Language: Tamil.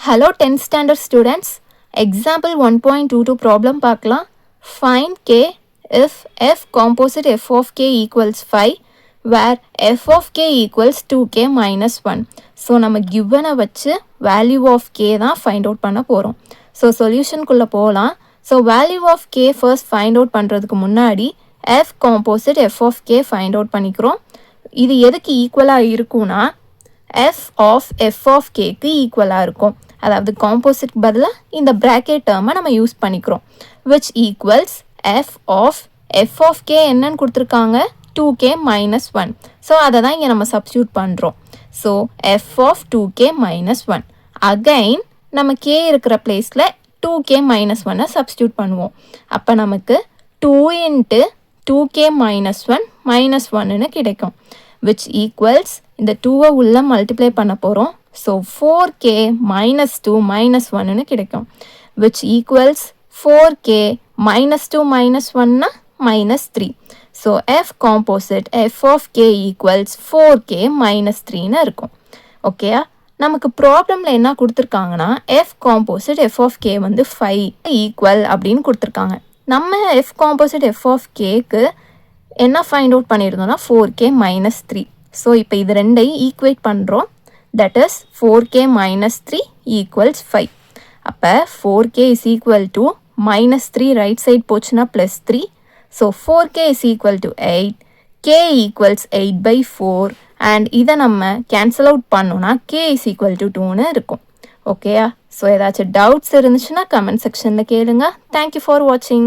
Hello 10th standard students. Example 1.22 problem பார்க்கலாம். Find k if f composite f of k equals 5 where f of k equals 2k minus 1. So நம்ம given வச்சு value of k தான் find out பண்ண போறோம். So solution குள்ள போலாம். So value of k first find out பண்றதுக்கு முன்னாடி f composite f of k find out பண்ணிக்கிறோம். இது எதுக்கு ஈக்குவலா இருக்கும்னா f of k க்கு ஈக்குவலா இருக்கும். அதாவது காம்போசிட் பதிலா இந்த bracket term நம்ம யூஸ் பண்ணிக்கிறோம் which equals f of k என்னன்னு கொடுத்திருக்காங்க 2k minus 1. ஸோ அதை தான் இங்கே நம்ம சப்ஸ்டியூட் பண்ணுறோம். So f of 2k minus 1. Again நம்ம k இருக்கிற பிளேஸில் 2k minus 1 சப்ஸ்டியூட் பண்ணுவோம். அப்போ நமக்கு 2 into 2k minus 1 minus 1ன்னு கிடைக்கும் which equals இந்த 2 உள்ள மல்டிப்ளை பண்ண போகிறோம். So 4k minus 2 minus 1ன்னு கிடைக்கும் which equals 4k minus 2 minus 1 minus 3. So f composite f of k equals 4k minus 3ன்னு இருக்கும். ஓகேயா, நமக்கு ப்ராப்ளமில் என்ன கொடுத்துருக்காங்கன்னா f composite f of k வந்து 5 ஈக்குவல் அப்படின்னு கொடுத்துருக்காங்க. நம்ம f composite f of kக்கு என்ன ஃபைண்ட் அவுட் பண்ணியிருந்தோம்னா 4k minus 3. ஸோ இப்போ இது ரெண்டையும் ஈக்குவேட் பண்ணுறோம். That is 4k minus 3 equals 5. அப்போ 4k is equal to minus 3 right side போச்சுன்னா plus 3. So 4k is equal to 8. k equals 8 by 4. And இதை நம்ம cancel out பண்ணோன்னா k is equal to 2ன்னு இருக்கும். ஓகேயா, ஸோ ஏதாச்சும் டவுட்ஸ் இருந்துச்சுன்னா கமெண்ட் செக்ஷனில் கேளுங்க. Thank you for watching.